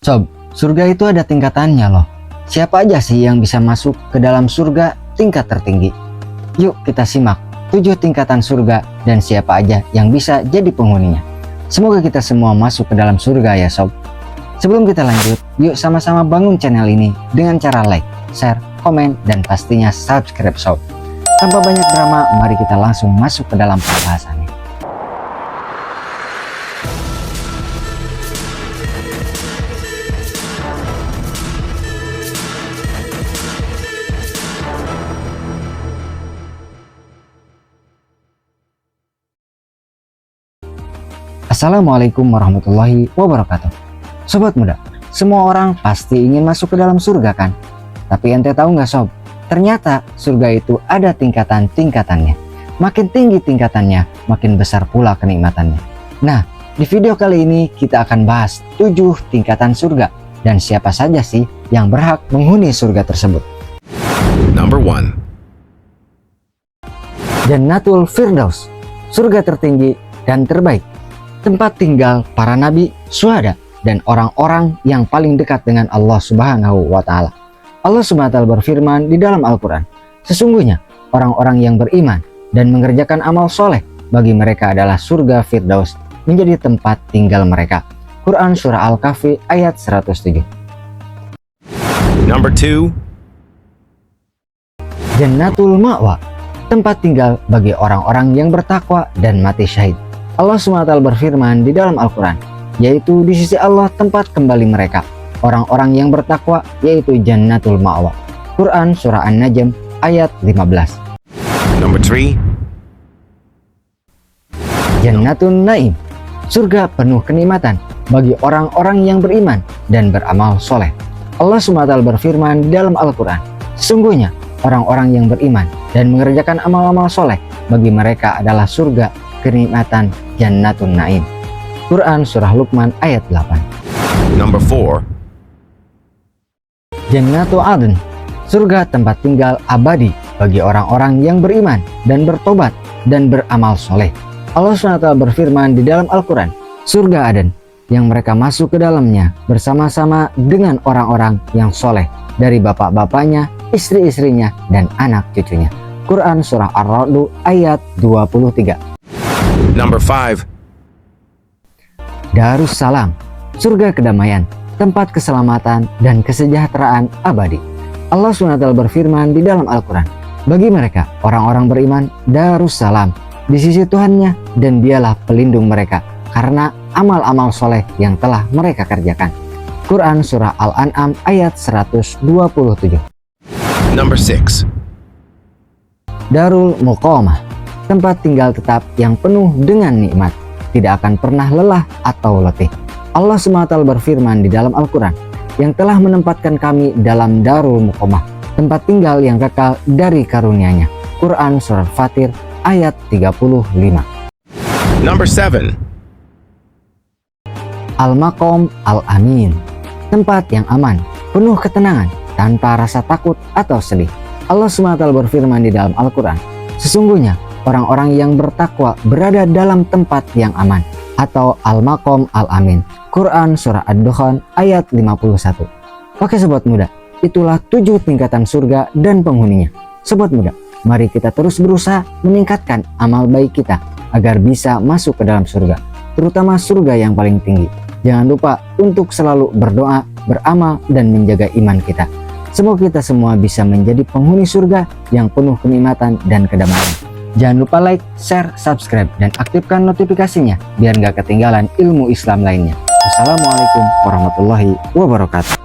Sob, surga itu ada tingkatannya loh. Siapa aja sih yang bisa masuk ke dalam surga tingkat tertinggi? Yuk kita simak 7 tingkatan surga dan siapa aja yang bisa jadi penghuninya. Semoga kita semua masuk ke dalam surga ya sob. Sebelum kita lanjut, yuk sama-sama bangun channel ini dengan cara like, share, komen, dan pastinya subscribe sob. Tanpa banyak drama, mari kita langsung masuk ke dalam pembahasannya. Assalamualaikum warahmatullahi wabarakatuh. Sobat muda, semua orang pasti ingin masuk ke dalam surga kan? Tapi ente tahu nggak sob? Ternyata surga itu ada tingkatan-tingkatannya. Makin tinggi tingkatannya, makin besar pula kenikmatannya. Nah, di video kali ini kita akan bahas 7 tingkatan surga dan siapa saja sih yang berhak menghuni surga tersebut. Number 1. Jannatul Firdaus, surga tertinggi dan terbaik, tempat tinggal para nabi, syuhada, dan orang-orang yang paling dekat dengan Allah Subhanahu wa Ta'ala. Allah Subhanahu wa Ta'ala berfirman di dalam Al-Quran, sesungguhnya orang-orang yang beriman dan mengerjakan amal soleh, bagi mereka adalah surga Firdaus menjadi tempat tinggal mereka. Quran Surah Al-Kahfi ayat 107. Number 2. Jannatul Ma'wa, tempat tinggal bagi orang-orang yang bertakwa dan mati syahid. Allah SWT berfirman di dalam Al-Quran, yaitu di sisi Allah tempat kembali mereka, orang-orang yang bertakwa, yaitu Jannatul Ma'wa. Quran Surah An-Najm ayat 15. Number 3. Jannatun Naim, surga penuh kenikmatan bagi orang-orang yang beriman dan beramal soleh. Allah SWT berfirman di dalam Al-Quran, sesungguhnya orang-orang yang beriman dan mengerjakan amal-amal soleh, bagi mereka adalah surga kenikmatan Jannatun Naim. Quran Surah Luqman ayat 8. Number 4. Jannatul Adn, surga tempat tinggal abadi bagi orang-orang yang beriman dan bertobat dan beramal soleh. Allah SWT berfirman di dalam Al-Quran, surga Aden yang mereka masuk ke dalamnya bersama-sama dengan orang-orang yang soleh dari bapak-bapaknya, istri-istrinya, dan anak cucunya. Quran Surah Ar-Ra'd ayat 23. Number 5. Darussalam, surga kedamaian, tempat keselamatan dan kesejahteraan abadi. Allah SWT berfirman di dalam Al-Quran, bagi mereka orang-orang beriman Darussalam di sisi Tuhannya, dan dialah pelindung mereka karena amal-amal soleh yang telah mereka kerjakan. Quran Surah Al-An'am ayat 127. Number 6. Darul Muqamah, tempat tinggal tetap yang penuh dengan nikmat, tidak akan pernah lelah atau letih. Allah SWT berfirman di dalam Al-Quran, yang telah menempatkan kami dalam Darul Muqamah, tempat tinggal yang kekal dari karunia-Nya. Quran Surah Fatir ayat 35. Number 7. Al-Maqam Al-Amin, tempat yang aman, penuh ketenangan, tanpa rasa takut atau sedih. Allah SWT berfirman di dalam Al-Quran, sesungguhnya orang-orang yang bertakwa berada dalam tempat yang aman, atau Al-Maqam Al-Amin. Quran Surah Ad-Dukhan ayat 51. Oke sobat muda, itulah 7 tingkatan surga dan penghuninya. Sobat muda, mari kita terus berusaha meningkatkan amal baik kita agar bisa masuk ke dalam surga, terutama surga yang paling tinggi. Jangan lupa untuk selalu berdoa, beramal, dan menjaga iman kita. Semoga kita semua bisa menjadi penghuni surga yang penuh kenikmatan dan kedamaian. Jangan lupa like, share, subscribe, dan aktifkan notifikasinya biar nggak ketinggalan ilmu Islam lainnya. Wassalamualaikum warahmatullahi wabarakatuh.